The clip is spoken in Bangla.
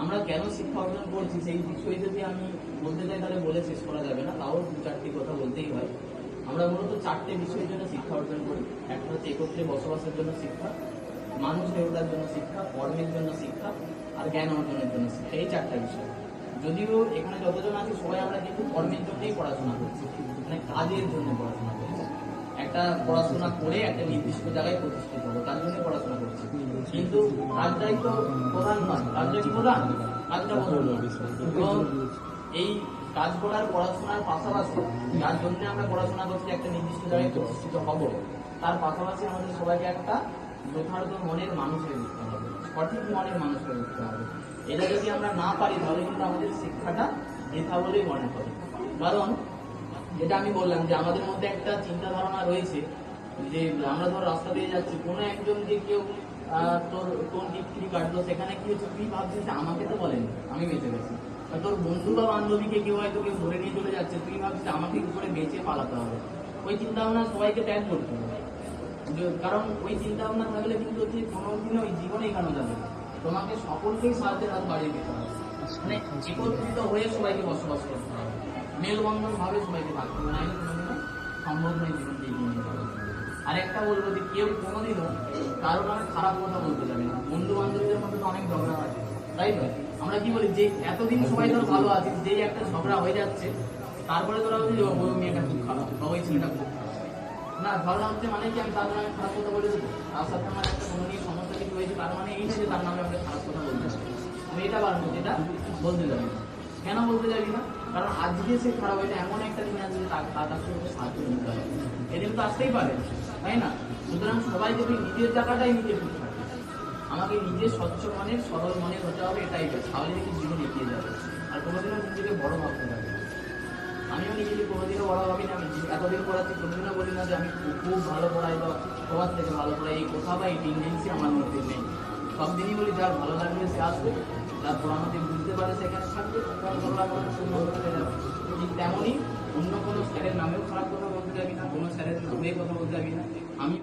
আমরা কেন শিক্ষা অর্জন করছি সেই বিষয়ে যদি আমি বলতে চাই তাহলে বলে শেষ করা যাবে না, তাও দু চারটি কথা বলতেই হয়। আমরা মূলত চারটে বিষয়ের জন্য শিক্ষা অর্জন করি। একটা হচ্ছে একত্রে বসবাসের জন্য শিক্ষা, মানুষ হয়ে ওঠার জন্য শিক্ষা, কর্মের জন্য শিক্ষা, আর জ্ঞান অর্জনের জন্য শিক্ষা। এই চারটা বিষয়। যদিও এখানে যতজন আছে সবাই আমরা কিন্তু কর্মের জন্যই পড়াশোনা করছি, মানে কাজের জন্য পড়াশোনা করছি। একটা পড়াশোনা করে একটা নির্দিষ্ট জায়গায় প্রতিষ্ঠিত হবো, তার জন্য পড়াশোনা করছি। কিন্তু কাজটাই তো প্রধান নয়। কাজটা কি প্রধান? কাজটা প্রধান নয়। এবং এই কাজ করার পড়াশোনার পাশাপাশি যার জন্য আমরা পড়াশোনা করছি, একটা নির্দিষ্ট জায়গায় প্রতিষ্ঠিত হব, তার পাশাপাশি আমাদের সবাইকে একটা যথার্থ মনের মানুষ হয়ে উঠতে হবে, সঠিক মনের মানুষ হয়ে উঠতে হবে। এটা যদি আমরা না পারি তাহলে কিন্তু আমাদের শিক্ষাটা বৃথা বলেই মনে হবে। কারণ যেটা আমি বললাম যে আমাদের মধ্যে একটা চিন্তা ধারণা রয়েছে যে আমরা ধর রাস্তা দিয়ে যাচ্ছি, কোনো একজন যে কেউ তোর কোন টিকটিকি কাটলো, সেখানে কি হচ্ছে তুই ভাবছিস যে আমাকে তো বলেনি, আমি বেঁচে গেছি। তোর বন্ধু বা বান্ধবীকে কেউ হয়তো কেউ ধরে নিয়ে চলে যাচ্ছে, তুই ভাবছিস আমাকে কি করে বেঁচে পালাতে হবে। ওই চিন্তা ভাবনা সবাইকে ত্যাগ করতে হবে। কারণ ওই চিন্তা ভাবনা থাকলে কিন্তু হচ্ছে কোনোদিনও ওই জীবনে এগোনো যাবে না। তোমাকে সকলকেই সাহায্যের হাত বাড়িয়ে দিতে হবে, মানে একত্রিত হয়ে সবাইকে বসবাস করতে হবে, মেলবন্ধন ভাবে সবাইকে থাকতে হবে, নাহলে কোনোদিনও সম্ভব নয় জীবনকে এগিয়ে নিতে হবে। আর একটা বলবো যে কেউ কোনোদিনও কারো নামে খারাপ কথা বলতে যাবে না। বন্ধু বান্ধবীদের মধ্যে তো অনেক ঝগড়া হয়, তাই তো? আমরা কি বলি যে এতদিন সবাই ধর ভালো আছিস, যেই একটা ঝগড়া হয়ে যাচ্ছে তারপরে তোরা বলছি ওই মেয়েটা খুব খারাপ বা ওই ছেলেটা খুব খারাপ। না, ঝগড়া হচ্ছে মানে কি আমি তার নামে খারাপ কথা বলে দেবো? তার সাথে আমার একটা কোনো নিয়ে সমস্যা কিছু হয়েছে, তার মানে এই না যে তার নামে আমাকে খারাপ কথা বলতে হবে। আমি এটা পারবো, যেটা বলতে যাবি না। কেন বলতে যাবি না? কারণ আজকে সে খারাপ হয়েছে, এমন একটা দিন আসবে তার কাছে সাহায্য নিতে হবে। এদিন তো আসতেই পারে, তাই না? সুতরাং সবাই যদি নিজের জায়গাটাই নিজে বুঝতে পারে, আমাকে নিজের স্বচ্ছ মনের সরল মনের হতে হবে, এটাই তাহলে দেখি জীবন এগিয়ে যাবে। আর কোনোদিনও নিজেকে বড় ভাবতে যাবে। আমিও নিজেকে কোনোদিনও বড় ভাবি না। আমি এতদিন পড়াচ্ছি, কোনোদিনও বলি না যে আমি খুব ভালো পড়াই বা সবার থেকে ভালো পড়াই। এই কথা বা এই টেন্ডেন্সি আমার মধ্যে নেই। সব দিনই বলি যার ভালো লাগবে সে আসবে, যার পড়ানোতে বুঝতে পারে সেখানে থাকবে, তার ভালো লাগবে সুন্দর হয়ে যাবে। ঠিক তেমনই অন্য কোনো স্যারের নামেও খারাপ কথা বলতে যাবি না, কোনো স্যারের নামে কথা বলতে যাবি না। আমি